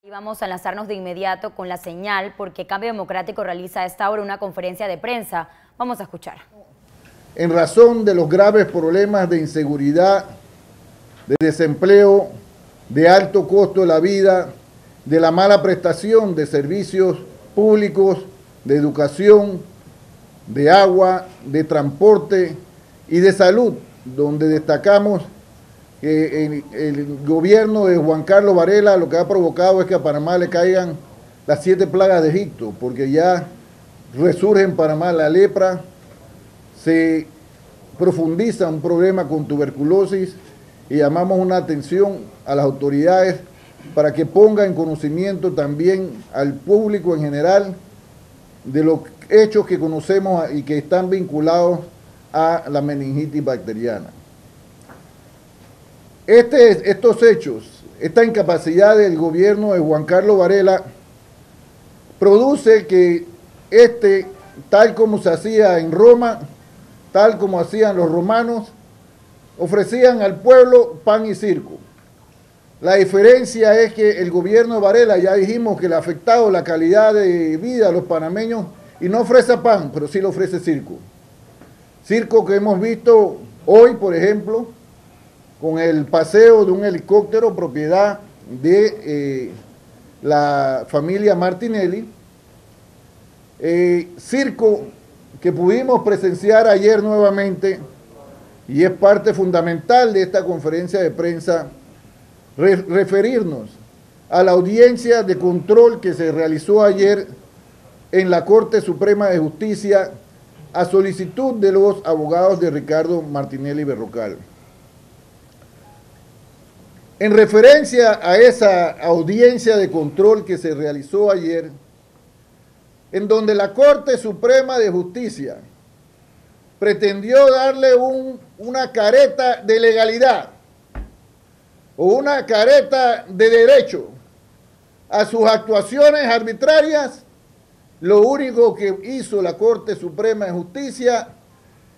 Y vamos a enlazarnos de inmediato con la señal porque Cambio Democrático realiza a esta hora una conferencia de prensa. Vamos a escuchar. En razón de los graves problemas de inseguridad, de desempleo, de alto costo de la vida, de la mala prestación de servicios públicos, de educación, de agua, de transporte y de salud, donde destacamos que el gobierno de Juan Carlos Varela lo que ha provocado es que a Panamá le caigan las 7 plagas de Egipto, porque ya resurge en Panamá la lepra, se profundiza un problema con tuberculosis y llamamos una atención a las autoridades para que pongan en conocimiento también al público en general de los hechos que conocemos y que están vinculados a la meningitis bacteriana. Estos hechos, esta incapacidad del gobierno de Juan Carlos Varela produce que tal como se hacía en Roma, tal como hacían los romanos, ofrecían al pueblo pan y circo. La diferencia es que el gobierno de Varela, ya dijimos que le ha afectado la calidad de vida a los panameños y no ofrece pan, pero sí le ofrece circo. Circo que hemos visto hoy, por ejemplo, con el paseo de un helicóptero propiedad de la familia Martinelli, circo que pudimos presenciar ayer nuevamente y es parte fundamental de esta conferencia de prensa, referirnos a la audiencia de control que se realizó ayer en la Corte Suprema de Justicia a solicitud de los abogados de Ricardo Martinelli Berrocal. En referencia a esa audiencia de control que se realizó ayer, en donde la Corte Suprema de Justicia pretendió darle una careta de legalidad o una careta de derecho a sus actuaciones arbitrarias, lo único que hizo la Corte Suprema de Justicia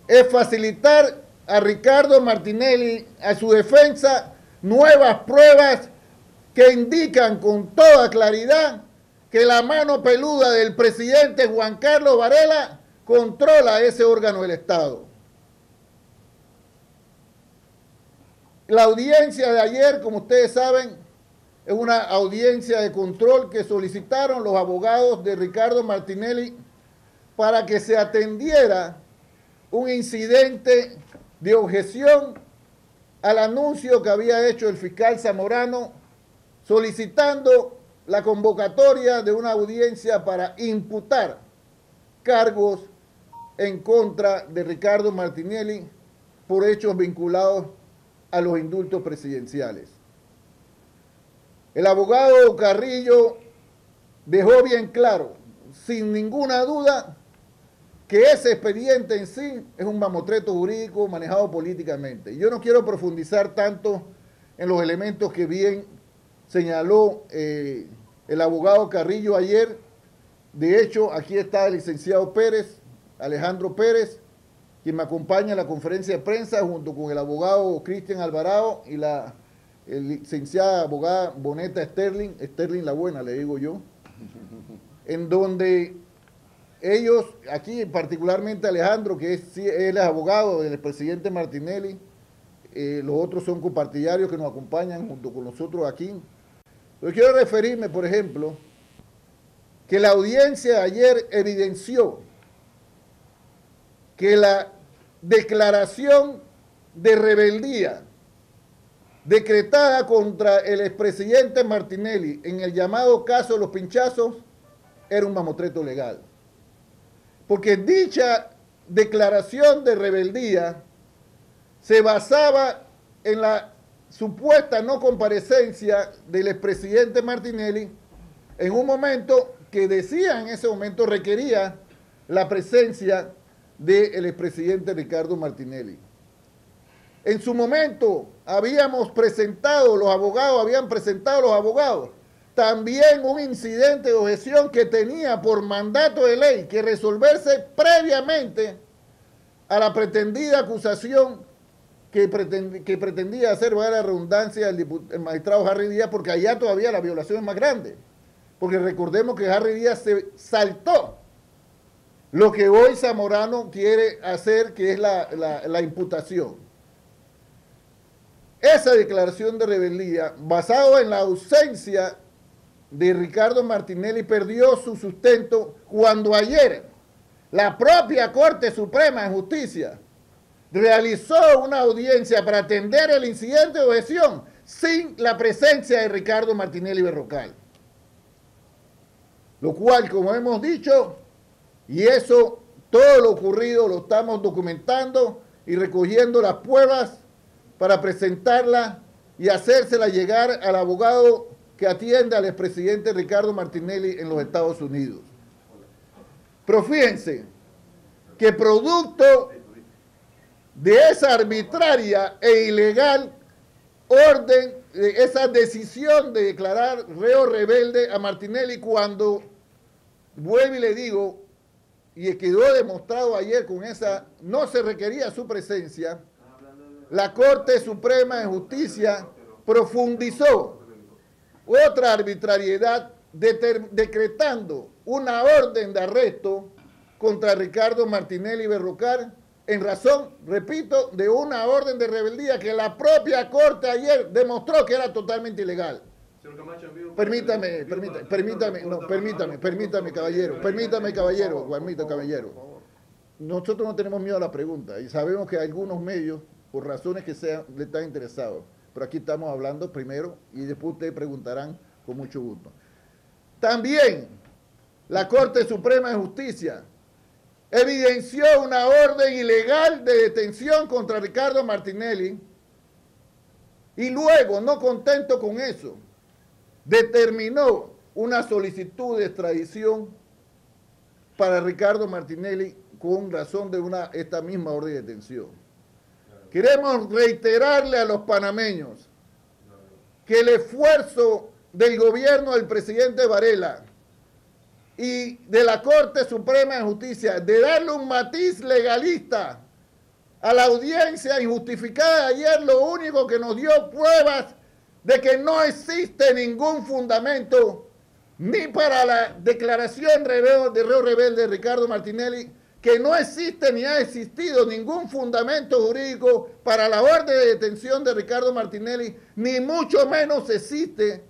es facilitar a Ricardo Martinelli, a su defensa, nuevas pruebas que indican con toda claridad que la mano peluda del presidente Juan Carlos Varela controla ese órgano del Estado. La audiencia de ayer, como ustedes saben, es una audiencia de control que solicitaron los abogados de Ricardo Martinelli para que se atendiera un incidente de objeción al anuncio que había hecho el fiscal Zamorano solicitando la convocatoria de una audiencia para imputar cargos en contra de Ricardo Martinelli por hechos vinculados a los indultos presidenciales. El abogado Carrillo dejó bien claro, sin ninguna duda, que ese expediente en sí es un mamotreto jurídico manejado políticamente. Yo no quiero profundizar tanto en los elementos que bien señaló el abogado Carrillo ayer. De hecho, aquí está el licenciado Pérez, Alejandro Pérez, quien me acompaña en la conferencia de prensa junto con el abogado Cristian Alvarado y la licenciada abogada Boneta Sterling la buena, le digo yo, en donde ellos, aquí particularmente Alejandro, que él es abogado del expresidente Martinelli, los otros son compartidarios que nos acompañan junto con nosotros aquí. Yo quiero referirme, por ejemplo, que la audiencia de ayer evidenció que la declaración de rebeldía decretada contra el expresidente Martinelli en el llamado caso de los pinchazos era un mamotreto legal. Porque dicha declaración de rebeldía se basaba en la supuesta no comparecencia del expresidente Martinelli en un momento que decía en ese momento requería la presencia del expresidente Ricardo Martinelli. En su momento habían presentado los abogados también un incidente de objeción que tenía por mandato de ley que resolverse previamente a la pretendida acusación que pretendía hacer, valga la redundancia, el magistrado Harry Díaz, porque allá todavía la violación es más grande. Porque recordemos que Harry Díaz se saltó lo que hoy Zamorano quiere hacer, que es la imputación. Esa declaración de rebeldía, basado en la ausencia de Ricardo Martinelli, perdió su sustento cuando ayer la propia Corte Suprema de Justicia realizó una audiencia para atender el incidente de objeción sin la presencia de Ricardo Martinelli Berrocal. Lo cual, como hemos dicho, y eso, todo lo ocurrido lo estamos documentando y recogiendo las pruebas para presentarla y hacérsela llegar al abogado que atiende al expresidente Ricardo Martinelli en los Estados Unidos. Pero fíjense que producto de esa arbitraria e ilegal orden, esa decisión de declarar reo rebelde a Martinelli, cuando, vuelvo y le digo, y quedó demostrado ayer con esa, no se requería su presencia, la Corte Suprema de Justicia profundizó otra arbitrariedad decretando una orden de arresto contra Ricardo Martinelli Berrocal en razón, repito, de una orden de rebeldía que la propia Corte ayer demostró que era totalmente ilegal. Permítame, caballero. Nosotros no tenemos miedo a la pregunta y sabemos que algunos medios, por razones que sean, le están interesados. Pero aquí estamos hablando primero y después ustedes preguntarán con mucho gusto. También la Corte Suprema de Justicia evidenció una orden ilegal de detención contra Ricardo Martinelli y luego, no contento con eso, determinó una solicitud de extradición para Ricardo Martinelli con razón de esta misma orden de detención. Queremos reiterarle a los panameños que el esfuerzo del gobierno del presidente Varela y de la Corte Suprema de Justicia de darle un matiz legalista a la audiencia injustificada de ayer, lo único que nos dio pruebas de que no existe ningún fundamento ni para la declaración de reo rebelde de Ricardo Martinelli, que no existe ni ha existido ningún fundamento jurídico para la orden de detención de Ricardo Martinelli, ni mucho menos existe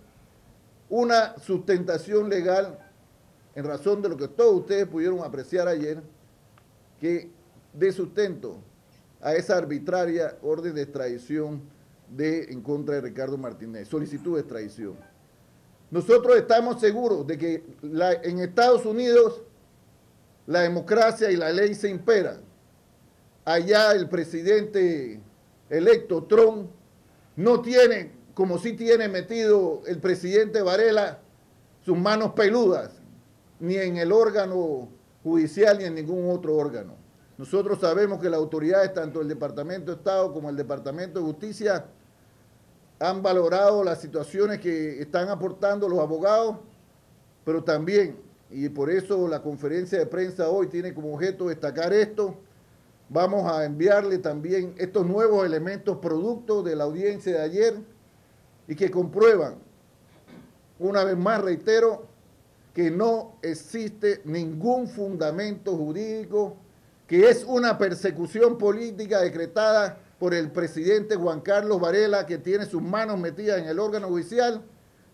una sustentación legal, en razón de lo que todos ustedes pudieron apreciar ayer, que dé sustento a esa arbitraria orden de extradición en contra de Ricardo Martinelli, solicitud de extradición. Nosotros estamos seguros de que en Estados Unidos la democracia y la ley se imperan. Allá el presidente electo Trump no tiene, como sí tiene metido el presidente Varela, sus manos peludas, ni en el órgano judicial ni en ningún otro órgano. Nosotros sabemos que las autoridades, tanto el Departamento de Estado como el Departamento de Justicia, han valorado las situaciones que están aportando los abogados, pero también, y por eso la conferencia de prensa hoy tiene como objeto destacar esto, vamos a enviarle también estos nuevos elementos producto de la audiencia de ayer y que comprueban, una vez más reitero, que no existe ningún fundamento jurídico, que es una persecución política decretada por el presidente Juan Carlos Varela, que tiene sus manos metidas en el órgano judicial,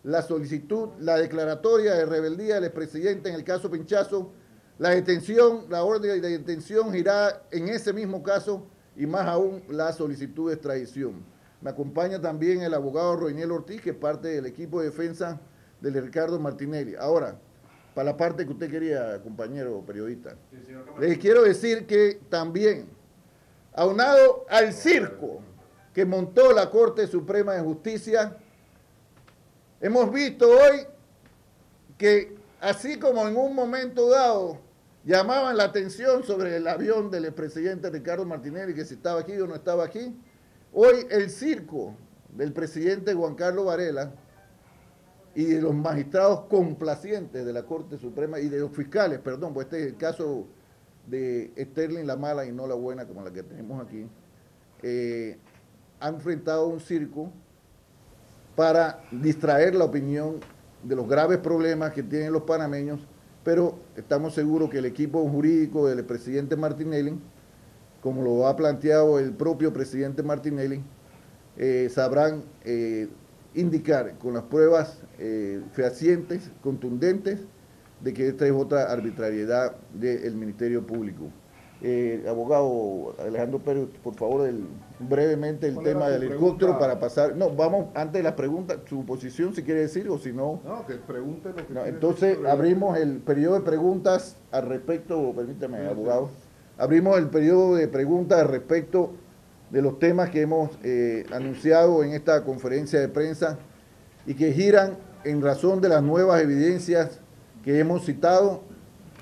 la solicitud, la declaratoria de rebeldía del expresidente en el caso Pinchazo, la detención, la orden de detención girada en ese mismo caso y más aún la solicitud de extradición. Me acompaña también el abogado Roiniel Ortiz, que es parte del equipo de defensa de Ricardo Martinelli. Ahora, para la parte que usted quería, compañero periodista, les quiero decir que también, aunado al circo que montó la Corte Suprema de Justicia, hemos visto hoy que, así como en un momento dado llamaban la atención sobre el avión del expresidente Ricardo Martinelli, que si estaba aquí o no estaba aquí, hoy el circo del presidente Juan Carlos Varela y de los magistrados complacientes de la Corte Suprema y de los fiscales, perdón, pues este es el caso de Sterling la mala y no la buena como la que tenemos aquí, ha enfrentado un circo para distraer la opinión de los graves problemas que tienen los panameños, pero estamos seguros que el equipo jurídico del presidente Martinelli, como lo ha planteado el propio presidente Martinelli, sabrán indicar con las pruebas fehacientes, contundentes, de que esta es otra arbitrariedad del Ministerio Público. Abogado Alejandro Pérez, por favor, brevemente el tema del helicóptero para pasar. No, vamos antes de la pregunta, su posición, si quiere decir, o si no. No, que pregunte lo que no, entonces, abrimos el periodo de preguntas al respecto, permítame, sí, abogado. Abrimos el periodo de preguntas al respecto de los temas que hemos anunciado en esta conferencia de prensa y que giran en razón de las nuevas evidencias que hemos citado,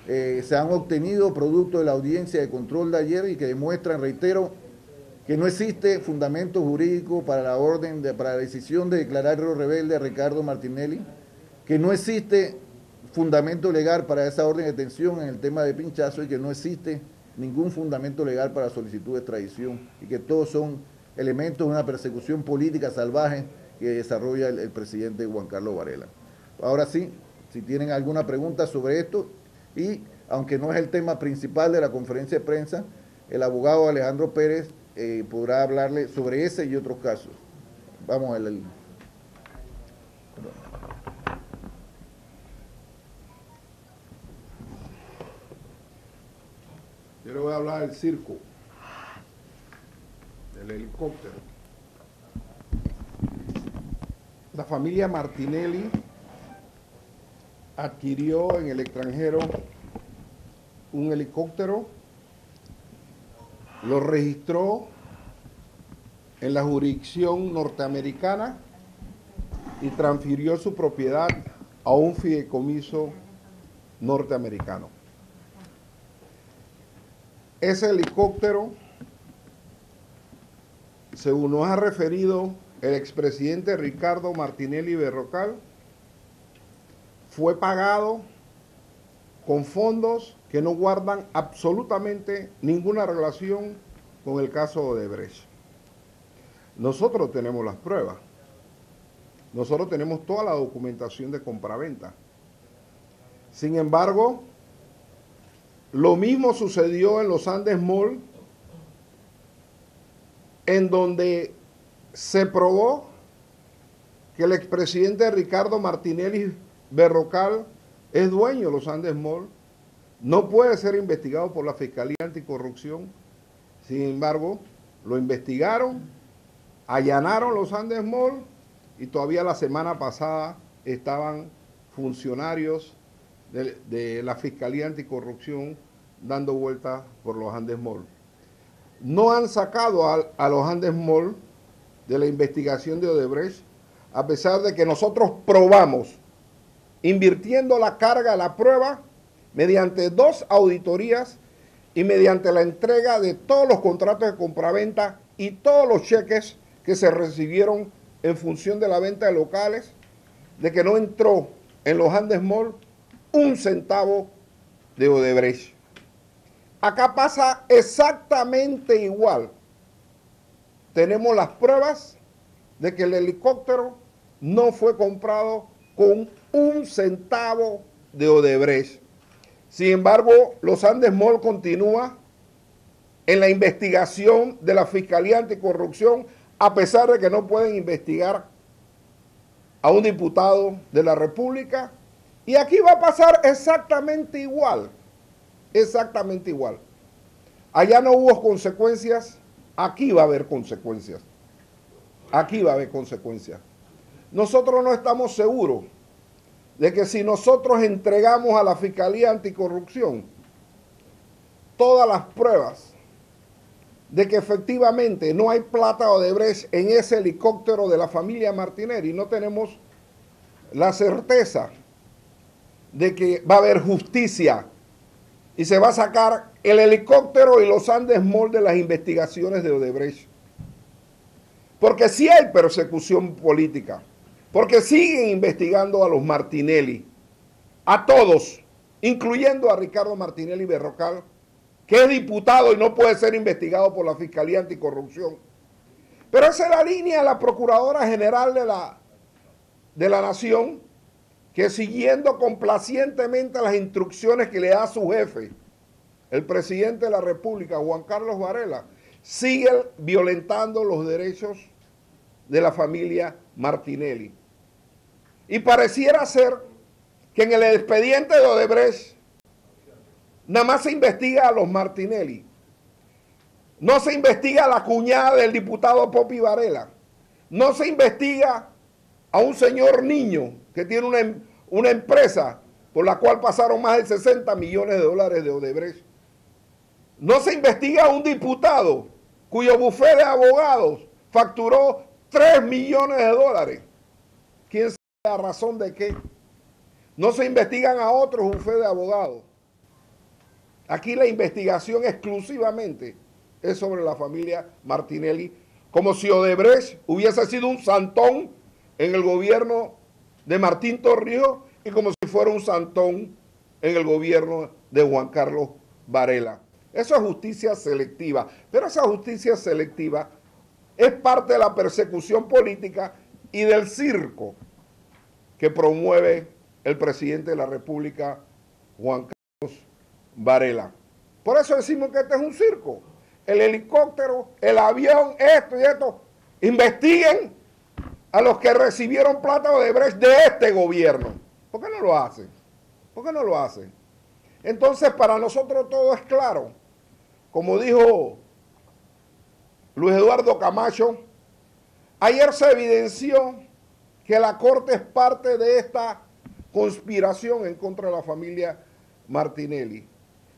se han obtenido producto de la audiencia de control de ayer y que demuestran, reitero, que no existe fundamento jurídico para la para la decisión de declararlo rebelde a Ricardo Martinelli, que no existe fundamento legal para esa orden de detención en el tema de pinchazo y que no existe ningún fundamento legal para solicitud de extradición y que todos son elementos de una persecución política salvaje que desarrolla el presidente Juan Carlos Varela. Ahora sí, si tienen alguna pregunta sobre esto, y aunque no es el tema principal de la conferencia de prensa, el abogado Alejandro Pérez podrá hablarle sobre ese y otros casos. Vamos a ver. Yo le voy a hablar del circo, del helicóptero. La familia Martinelli adquirió en el extranjero un helicóptero, lo registró en la jurisdicción norteamericana y transfirió su propiedad a un fideicomiso norteamericano. Ese helicóptero, según nos ha referido el expresidente Ricardo Martinelli Berrocal, fue pagado con fondos que no guardan absolutamente ninguna relación con el caso Odebrecht. Nosotros tenemos las pruebas. Nosotros tenemos toda la documentación de compraventa. Sin embargo, lo mismo sucedió en los Andes Mall, en donde se probó que el expresidente Ricardo Martinelli Berrocal es dueño de los Andes Mall, no puede ser investigado por la Fiscalía Anticorrupción. Sin embargo, lo investigaron, allanaron los Andes Mall y todavía la semana pasada estaban funcionarios de la Fiscalía Anticorrupción dando vueltas por los Andes Mall. No han sacado a los Andes Mall de la investigación de Odebrecht, a pesar de que nosotros probamos, invirtiendo la carga de la prueba, mediante 2 auditorías y mediante la entrega de todos los contratos de compraventa y todos los cheques que se recibieron en función de la venta de locales, de que no entró en los Andes Mall un centavo de Odebrecht. Acá pasa exactamente igual. Tenemos las pruebas de que el helicóptero no fue comprado con un centavo de Odebrecht. Sin embargo, los Andes Mall continúa en la investigación de la Fiscalía Anticorrupción, a pesar de que no pueden investigar a un diputado de la República. Y aquí va a pasar exactamente igual, exactamente igual. Allá no hubo consecuencias, aquí va a haber consecuencias. Aquí va a haber consecuencias. Nosotros no estamos seguros de que si nosotros entregamos a la Fiscalía Anticorrupción todas las pruebas de que efectivamente no hay plata Odebrecht en ese helicóptero de la familia Martinelli, no tenemos la certeza de que va a haber justicia y se va a sacar el helicóptero y los Andes Mall de las investigaciones de Odebrecht. Porque sí hay persecución política, porque siguen investigando a los Martinelli, a todos, incluyendo a Ricardo Martinelli Berrocal, que es diputado y no puede ser investigado por la Fiscalía Anticorrupción. Pero esa es la línea de la Procuradora General de la Nación, que siguiendo complacientemente las instrucciones que le da su jefe, el presidente de la República, Juan Carlos Varela, sigue violentando los derechos de la familia Martinelli. Y pareciera ser que en el expediente de Odebrecht nada más se investiga a los Martinelli. No se investiga a la cuñada del diputado Popi Varela. No se investiga a un señor Niño que tiene una empresa por la cual pasaron más de 60 millones de dólares de Odebrecht. No se investiga a un diputado cuyo bufete de abogados facturó 3 millones de dólares. ¿Quién sabe a razón de qué? No se investigan a otros bufetes de abogados. Aquí la investigación exclusivamente es sobre la familia Martinelli, como si Odebrecht hubiese sido un santón en el gobierno de Martín Torrijos y como si fuera un santón en el gobierno de Juan Carlos Varela. Eso es justicia selectiva, pero esa justicia selectiva es parte de la persecución política y del circo que promueve el presidente de la República, Juan Carlos Varela. Por eso decimos que este es un circo. El helicóptero, el avión, esto y esto. Investiguen a los que recibieron plata de Odebrecht de este gobierno. ¿Por qué no lo hacen? ¿Por qué no lo hacen? Entonces, para nosotros todo es claro. Como dijo Luis Eduardo Camacho, ayer se evidenció que la Corte es parte de esta conspiración en contra de la familia Martinelli.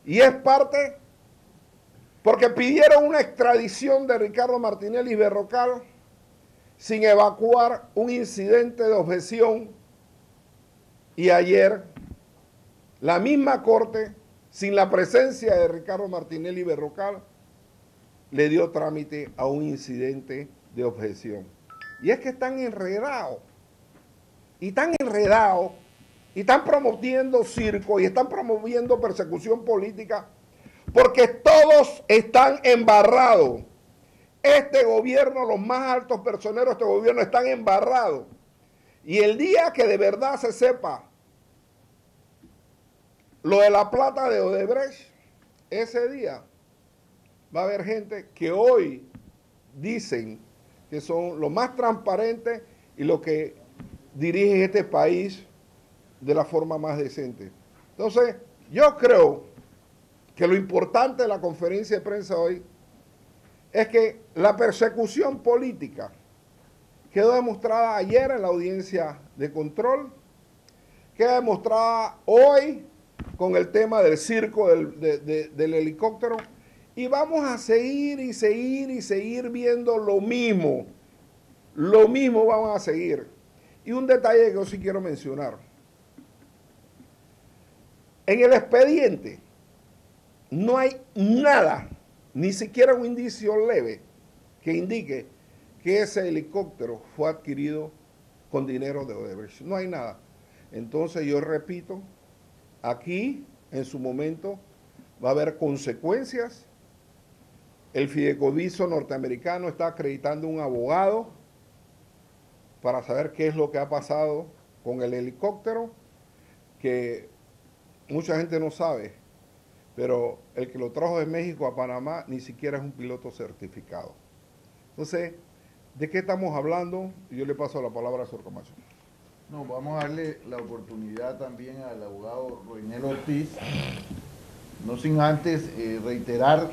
Y es parte porque pidieron una extradición de Ricardo Martinelli Berrocal sin evacuar un incidente de objeción. Y ayer la misma Corte, sin la presencia de Ricardo Martinelli Berrocal, le dio trámite a un incidente de objeción. Y es que están enredados. Y están promoviendo circo y están promoviendo persecución política porque todos están embarrados. Este gobierno, los más altos personeros de este gobierno están embarrados. Y el día que de verdad se sepa lo de la plata de Odebrecht, ese día va a haber gente que hoy dicen que son los más transparentes y los que dirigen este país de la forma más decente. Entonces, yo creo que lo importante de la conferencia de prensa hoy es que la persecución política quedó demostrada ayer en la audiencia de control, queda demostrada hoy con el tema del circo del helicóptero, y vamos a seguir y seguir viendo lo mismo vamos a seguir. Y un detalle que yo sí quiero mencionar. En el expediente no hay nada, ni siquiera un indicio leve, que indique que ese helicóptero fue adquirido con dinero de Odebrecht. No hay nada. Entonces yo repito, aquí en su momento va a haber consecuencias. El fideicomiso norteamericano está acreditando un abogado para saber qué es lo que ha pasado con el helicóptero, que mucha gente no sabe, pero el que lo trajo de México a Panamá ni siquiera es un piloto certificado. Entonces, ¿de qué estamos hablando? Yo le paso la palabra a señor Camacho. No, vamos a darle la oportunidad también al abogado Roinel Ortiz, no sin antes reiterar